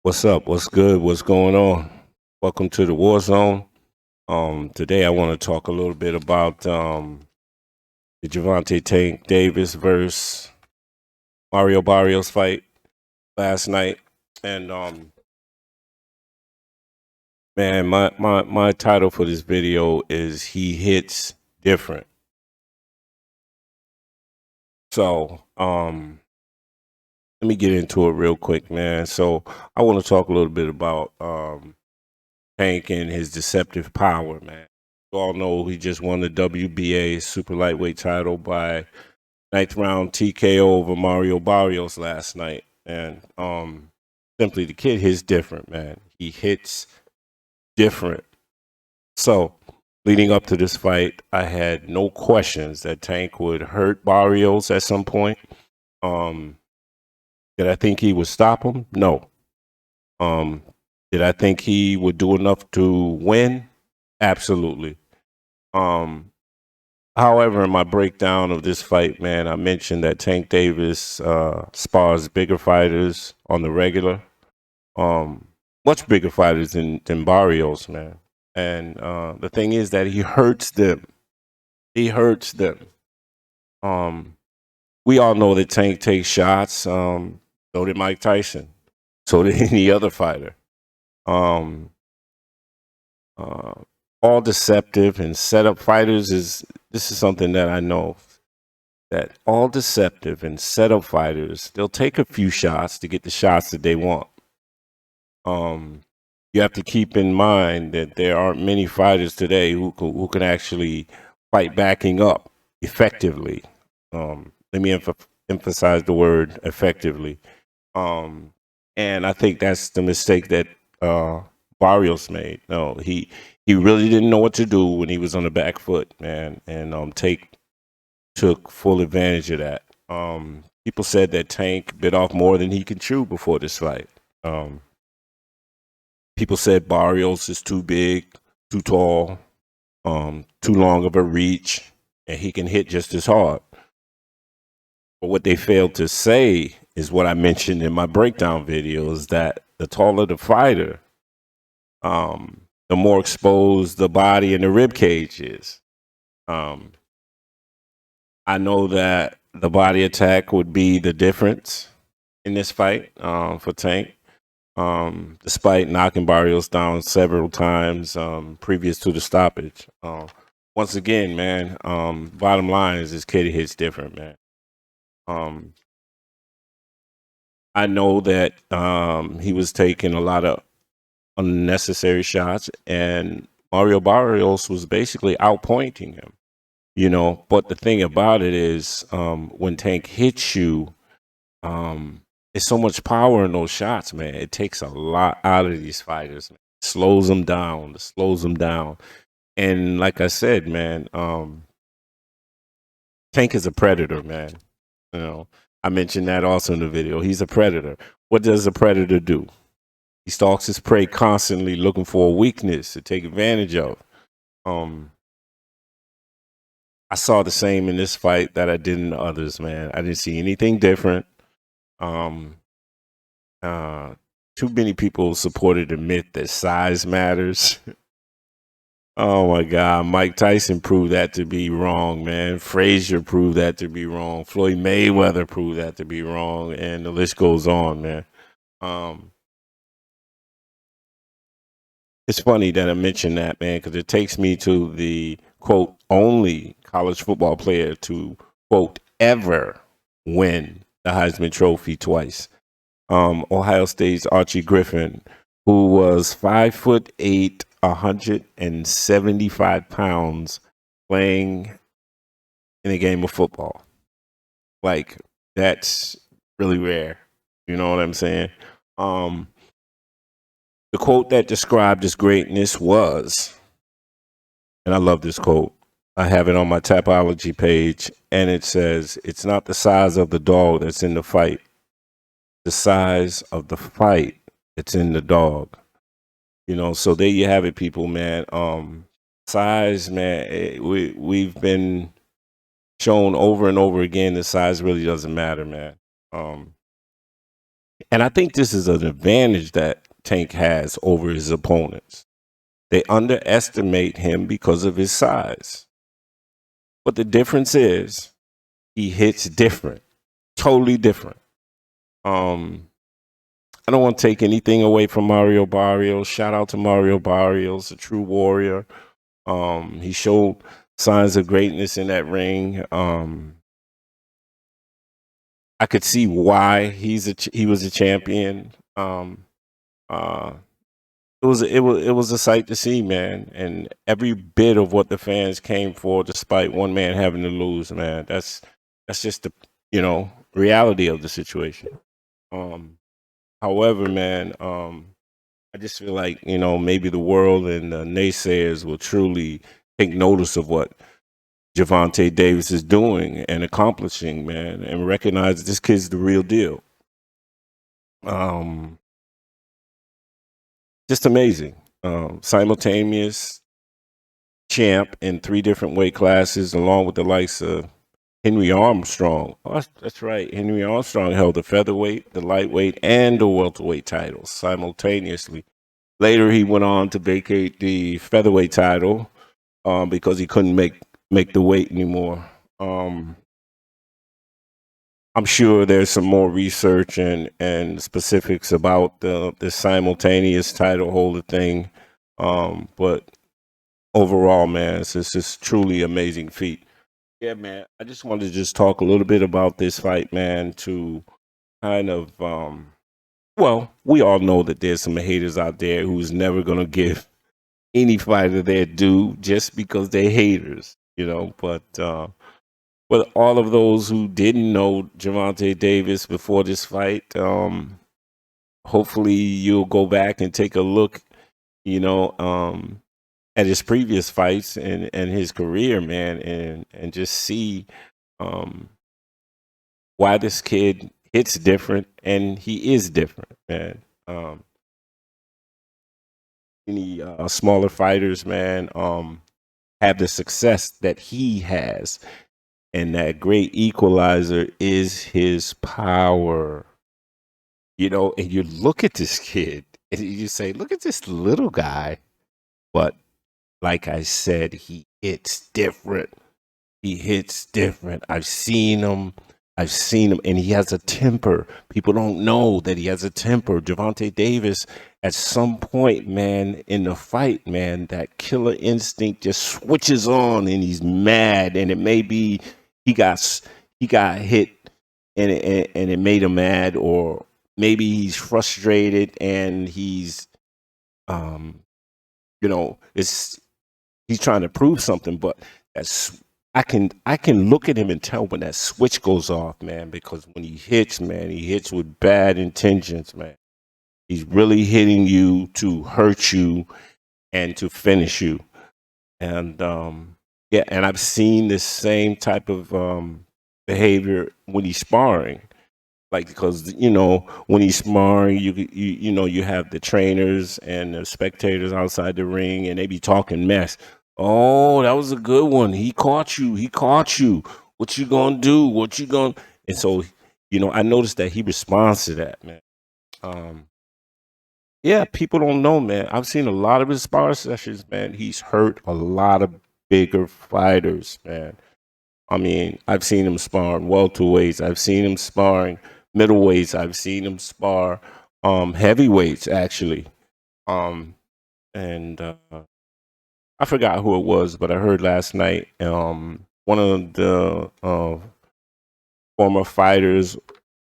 What's up? What's good? What's going on? Welcome to the War Zone. Today I want to talk a little bit about the Gervonta Tank Davis versus Mario Barrios fight last night. And man, my title for this video is "He Hits Different." So let me get into it real quick, man. So I want to talk a little bit about Tank and his deceptive power, man. You all know he just won the WBA super lightweight title by ninth round TKO over Mario Barrios last night. And simply the kid hits different, man. He hits different. So leading up to this fight, I had no questions that Tank would hurt Barrios at some point. Did I think he would stop him? No. Um, did I think he would do enough to win? Absolutely. However, in my breakdown of this fight, man, I mentioned that Tank Davis spars bigger fighters on the regular, much bigger fighters than Barrios, man. And the thing is that he hurts them. He hurts them. We all know that Tank takes shots. So did Mike Tyson. So did any other fighter. Um, all deceptive and setup fighters this is something that I know, that all deceptive and setup fighters, they'll take a few shots to get the shots that they want. You have to keep in mind that there aren't many fighters today who can actually fight backing up effectively. Let me emphasize the word effectively. And I think that's the mistake that Barrios made. No, he really didn't know what to do when he was on the back foot, man. And Tank took full advantage of that. People said that Tank bit off more than he could chew before this fight. People said Barrios is too big, too tall, too long of a reach, and he can hit just as hard. But what they failed to say is what I mentioned in my breakdown video, is that the taller the fighter, the more exposed the body and the rib cage is. I know that the body attack would be the difference in this fight for Tank, despite knocking Barrios down several times previous to the stoppage. Once again, man, bottom line is this kid hits different, man. I know that he was taking a lot of unnecessary shots, and Mario Barrios was basically outpointing him. But the thing about it is, when Tank hits you, it's so much power in those shots, man. It takes a lot out of these fighters, man. Slows them down. And like I said, man, Tank is a predator, man. I mentioned that also in the video. He's a predator. What does a predator do? He stalks his prey constantly, looking for a weakness to take advantage of. I saw the same in this fight that I did in the others, man. I didn't see anything different. Too many people supported the myth that size matters. Oh my God, Mike Tyson proved that to be wrong, man. Frazier proved that to be wrong. Floyd Mayweather proved that to be wrong, and the list goes on, man. It's funny that I mentioned that, man, because it takes me to the quote only college football player to quote ever win the Heisman Trophy twice. Ohio State's Archie Griffin, who was 5'8", 175 pounds, playing in a game of football. Like, that's really rare. You know what I'm saying? The quote that described his greatness was, and I love this quote, I have it on my Tapology page, and it says, "It's not the size of the dog that's in the fight, the size of the fight that's in the dog." So there you have it, people, man. Size, man, we've been shown over and over again that size really doesn't matter, man. And I think this is an advantage that Tank has over his opponents. They underestimate him because of his size. But the difference is he hits different, totally different. Um, I don't want to take anything away from Mario Barrios. Shout out to Mario Barrios, a true warrior. He showed signs of greatness in that ring. I could see why he was a champion. Uh, it was a sight to see, man, and every bit of what the fans came for, despite one man having to lose, man. That's just the reality of the situation. Um, However, man, I just feel like maybe the world and the naysayers will truly take notice of what Gervonta Davis is doing and accomplishing, man, and recognize this kid's the real deal. Um, just amazing. Simultaneous champ in 3 different weight classes, along with the likes of Henry Armstrong. Oh, that's right. Henry Armstrong held the featherweight, the lightweight, and the welterweight titles simultaneously. Later, he went on to vacate the featherweight title because he couldn't make the weight anymore. I'm sure there's some more research and specifics about the simultaneous title holder thing, but overall, man, it's just truly amazing feat. Yeah, man. I just wanted to just talk a little bit about this fight, man, to kind of well, we all know that there's some haters out there who's never gonna give any fighter their due just because they're haters, but all of those who didn't know Gervonta Davis before this fight, hopefully you'll go back and take a look, you know, um, at his previous fights and his career, man, and just see um, why this kid hits different, and he is different, man. Any smaller fighters, man, have the success that he has, and that great equalizer is his power. And you look at this kid, and you say, "Look at this little guy," but like I said, he hits different. He hits different. I've seen him. And he has a temper. People don't know that he has a temper. Gervonta Davis, at some point, man, in the fight, man, that killer instinct just switches on, and he's mad. And it may be he got hit, and it made him mad, or maybe he's frustrated and he's um, it's he's trying to prove something, but that's I can look at him and tell when that switch goes off, man, because when he hits, man, he hits with bad intentions, man. He's really hitting you to hurt you and to finish you. And yeah, and I've seen this same type of behavior when he's sparring. Like, because when he's sparring, you have the trainers and the spectators outside the ring, and they be talking mess. Oh, that was a good one. He caught you. He caught you. What you gonna do? What you gonna? And so, I noticed that he responds to that, man. Um, yeah, people don't know, man. I've seen a lot of his spar sessions, man. He's hurt a lot of bigger fighters, man. I mean, I've seen him sparring welterweights. I've seen him sparring middleweights. I've seen him spar heavyweights, actually. Um, and I forgot who it was, but I heard last night one of the former fighters.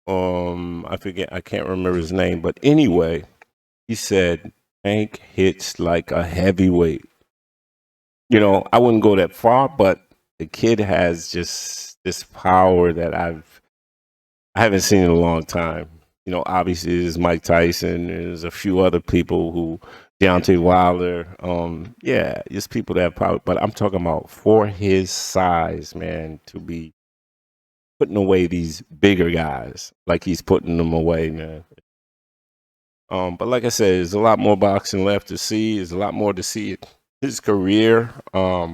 I forget. I can't remember his name, but anyway, he said Hank hits like a heavyweight. I wouldn't go that far, but the kid has just this power that I haven't seen in a long time. Obviously there's Mike Tyson. There's a few other people who Deontay Wilder. Yeah, just people that have power. But I'm talking about for his size, man, to be putting away these bigger guys like he's putting them away, man. But like I said, there's a lot more boxing left to see. There's a lot more to see his career. A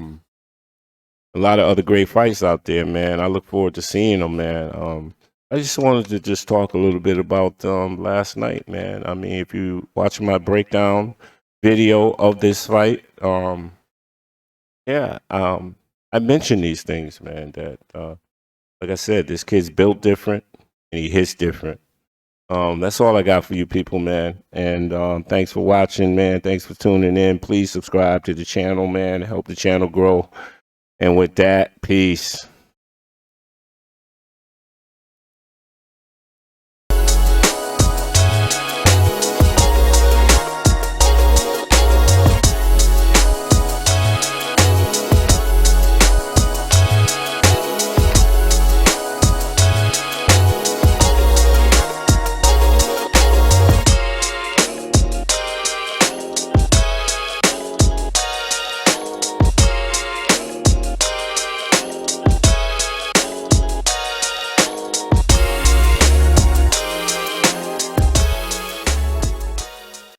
lot of other great fights out there, man. I look forward to seeing them, man. I just wanted to just talk a little bit about last night, man. I mean, if you watch my breakdown video of this fight, yeah, I mentioned these things, man. That like I said, this kid's built different and he hits different. That's all I got for you people, man. And thanks for watching, man. Thanks for tuning in. Please subscribe to the channel, man. Help the channel grow. And with that, peace.